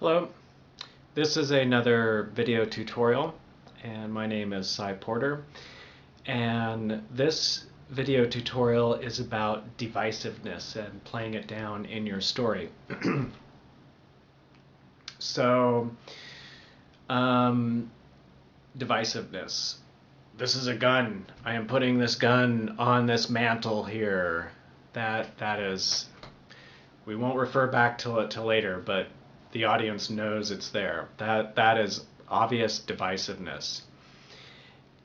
Hello, this is another video tutorial, and my name is Cy Porter, and this video tutorial is about divisiveness and playing it down in your story. So, divisiveness. This is a gun. I am putting this gun on this mantle here. That is, we won't refer back to it till later, but the audience knows it's there. That is obvious divisiveness.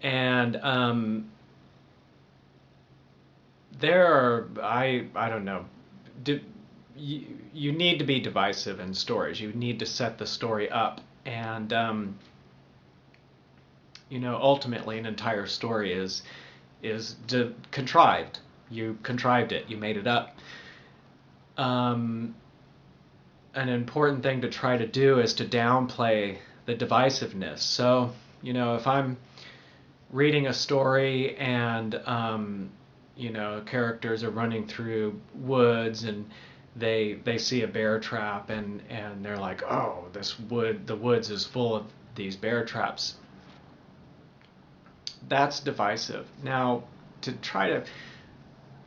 And there are, I don't know, you need to be divisive in stories. You need to set the story up, and ultimately an entire story is contrived. You contrived it. You made it up. An important thing to try to do is to downplay the divisiveness. So, if I'm reading a story and, characters are running through woods and they see a bear trap and they're like, oh, the woods is full of these bear traps. That's divisive. Now,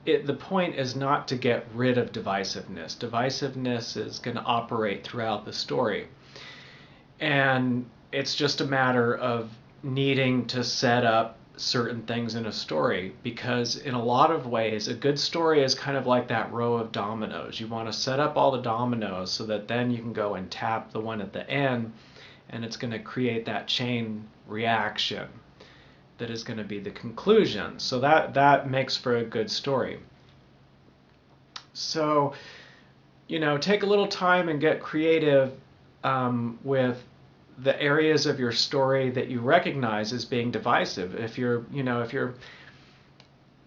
the point is not to get rid of divisiveness. Divisiveness is going to operate throughout the story. And it's just a matter of needing to set up certain things in a story, because in a lot of ways, a good story is kind of like that row of dominoes. You want to set up all the dominoes so that then you can go and tap the one at the end, and it's going to create that chain reaction that is going to be the conclusion. So that makes for a good story. So, take a little time and get creative with the areas of your story that you recognize as being divisive.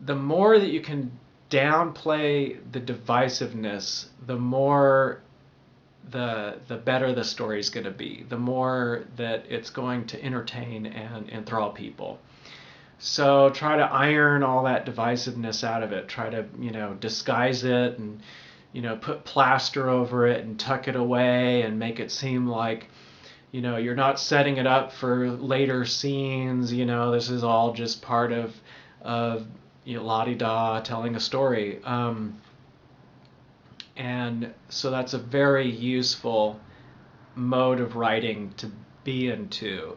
The more that you can downplay the divisiveness, the more the better the story is going to be, the more that it's going to entertain and enthrall people. So try to iron all that divisiveness out of it. Try to, disguise it and, put plaster over it and tuck it away and make it seem like, you're not setting it up for later scenes. This is all just part of la-di-da, telling a story. And so that's a very useful mode of writing to be into,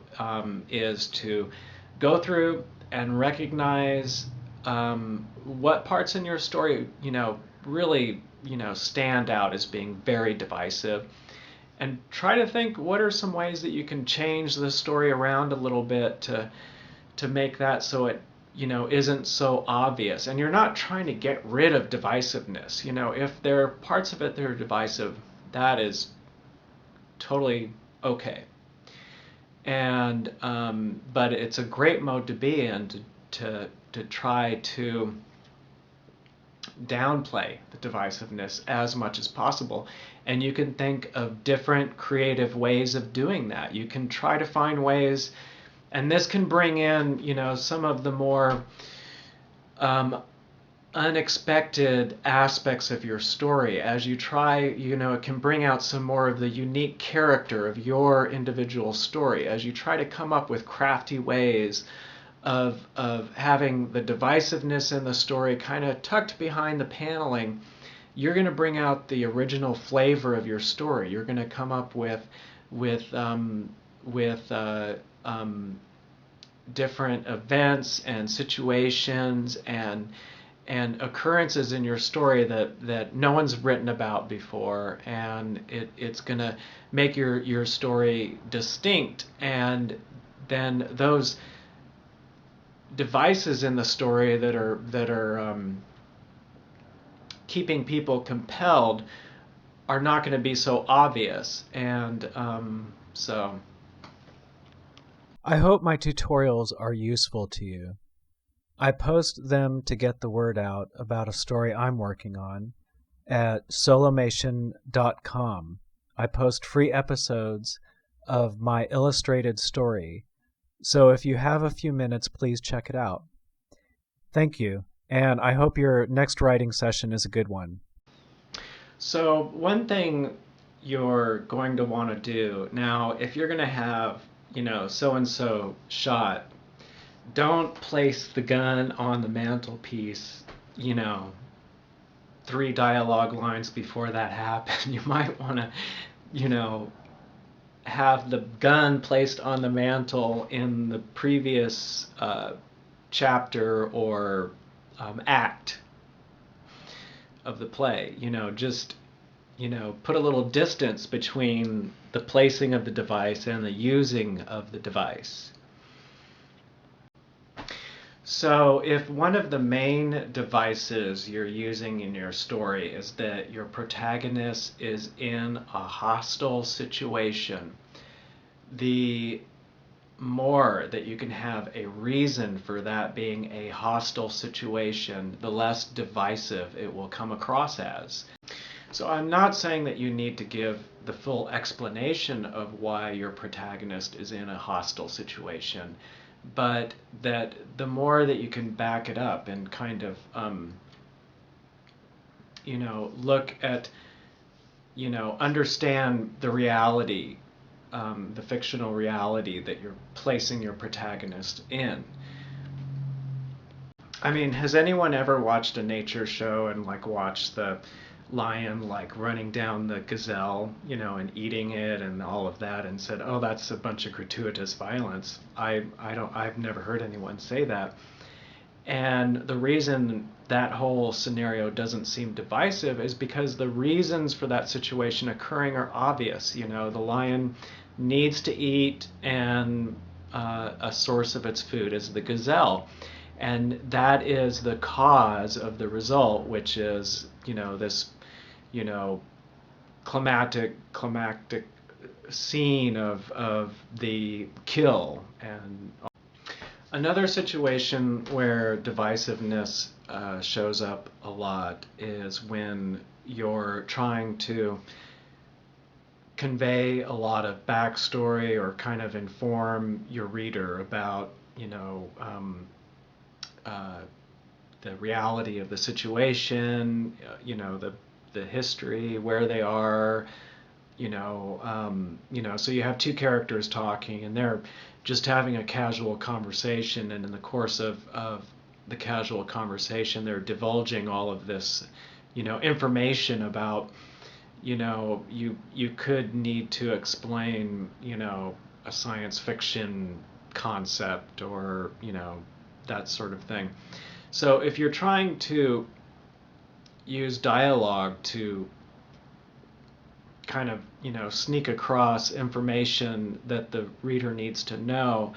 is to go through and recognize what parts in your story, really, stand out as being very divisive, and try to think what are some ways that you can change the story around a little bit to make that so it, isn't so obvious. And you're not trying to get rid of divisiveness. If there are parts of it that are divisive, that is totally okay. And but it's a great mode to be in to try to downplay the divisiveness as much as possible. And you can think of different creative ways of doing that. You can try to find ways, and this can bring in, some of the more unexpected aspects of your story as you try. It can bring out some more of the unique character of your individual story as you try to come up with crafty ways of having the divisiveness in the story kind of tucked behind the paneling. You're going to bring out the original flavor of your story. You're going to come up with different events and situations and occurrences in your story that no one's written about before, and it's going to make your story distinct. And then those devices in the story that are keeping people compelled are not going to be so obvious. And so I hope my tutorials are useful to you. I post them to get the word out about a story I'm working on at solomation.com. I post free episodes of my illustrated story, so if you have a few minutes, please check it out. Thank you, and I hope your next writing session is a good one. So one thing you're going to want to do. Now, if you're going to have, so and so shot, don't place the gun on the mantelpiece, 3 dialogue lines before that happened. You might want to, have the gun placed on the mantle in the previous chapter or act of the play. Just put a little distance between the placing of the device and the using of the device. So if one of the main devices you're using in your story is that your protagonist is in a hostile situation, the more that you can have a reason for that being a hostile situation, the less divisive it will come across as. So I'm not saying that you need to give the full explanation of why your protagonist is in a hostile situation, but that the more that you can back it up and kind of, look at, understand the reality, the fictional reality that you're placing your protagonist in. I mean, has anyone ever watched a nature show and watched the lion running down the gazelle, and eating it and all of that, and said, "Oh, that's a bunch of gratuitous violence"? I've never heard anyone say that. And the reason that whole scenario doesn't seem divisive is because the reasons for that situation occurring are obvious. The lion needs to eat, and a source of its food is the gazelle. And that is the cause of the result, which is, this climactic scene of the kill. And another situation where divisiveness shows up a lot is when you're trying to convey a lot of backstory or kind of inform your reader about, the reality of the situation, the history, where they are, so you have 2 characters talking and they're just having a casual conversation, and in the course of the casual conversation they're divulging all of this, information about, you could need to explain, a science fiction concept or, that sort of thing. So if you're trying to use dialogue to kind of, sneak across information that the reader needs to know,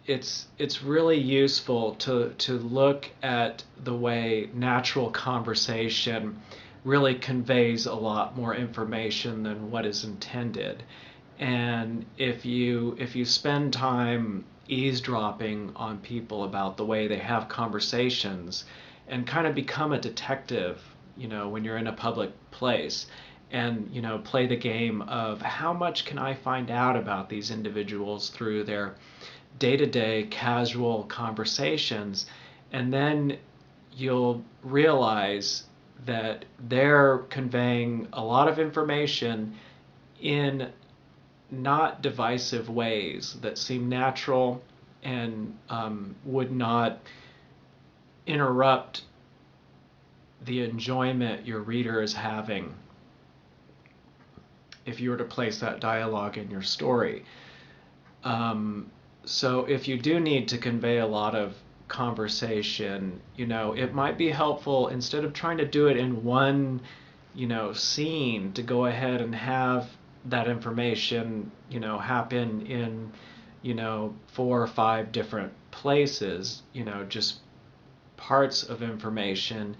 it's really useful to look at the way natural conversation really conveys a lot more information than what is intended. And if you spend time eavesdropping on people about the way they have conversations and kind of become a detective, when you're in a public place, and play the game of how much can I find out about these individuals through their day-to-day casual conversations, and then you'll realize that they're conveying a lot of information in not divisive ways that seem natural and would not interrupt the enjoyment your reader is having if you were to place that dialogue in your story. So if you do need to convey a lot of conversation, it might be helpful, instead of trying to do it in one, scene, to go ahead and have that information, happen in, 4 or 5 different places, just parts of information,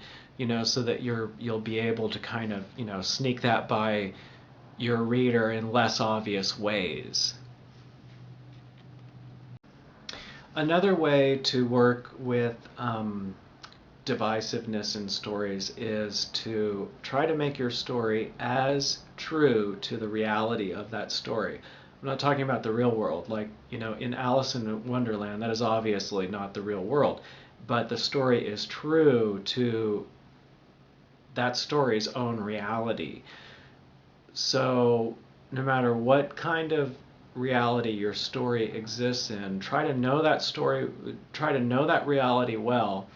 so that you'll be able to kind of, sneak that by your reader in less obvious ways. Another way to work with divisiveness in stories is to try to make your story as true to the reality of that story. I'm not talking about the real world. In Alice in Wonderland, that is obviously not the real world, but the story is true to that story's own reality. So no matter what kind of reality your story exists in, try to know that story, try to know that reality well,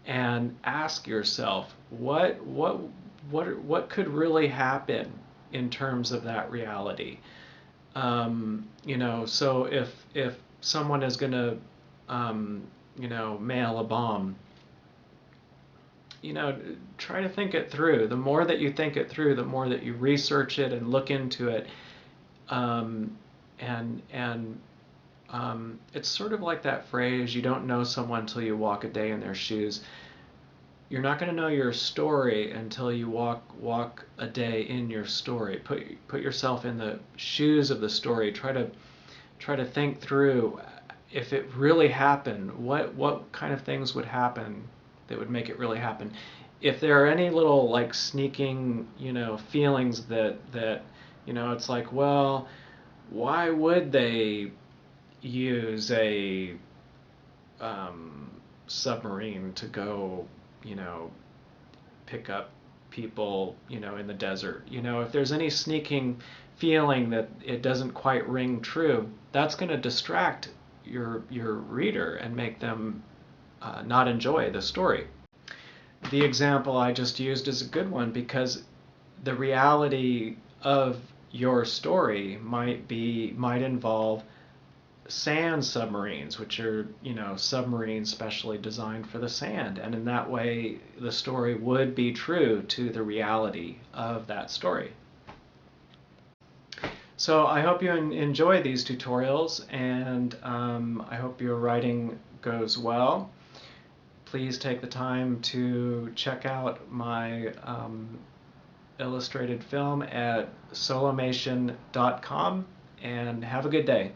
and ask yourself what could really happen in terms of that reality. So if someone is going to mail a bomb, try to think it through. The more that you think it through, the more that you research it and look into it, and it's sort of like that phrase, you don't know someone till you walk a day in their shoes. You're not going to know your story until you walk a day in your story. Put yourself in the shoes of the story. Try to think through, if it really happened, what kind of things would happen that would make it really happen. If there are any little like sneaking, feelings that it's like, well, why would they use a submarine to go, pick up people, in the desert. If there's any sneaking feeling that it doesn't quite ring true, that's going to distract your reader and make them not enjoy the story. The example I just used is a good one because the reality of your story might involve sand submarines, which are, submarines specially designed for the sand. And in that way, the story would be true to the reality of that story. So I hope you enjoy these tutorials, and I hope your writing goes well. Please take the time to check out my illustrated film at solomation.com, and have a good day.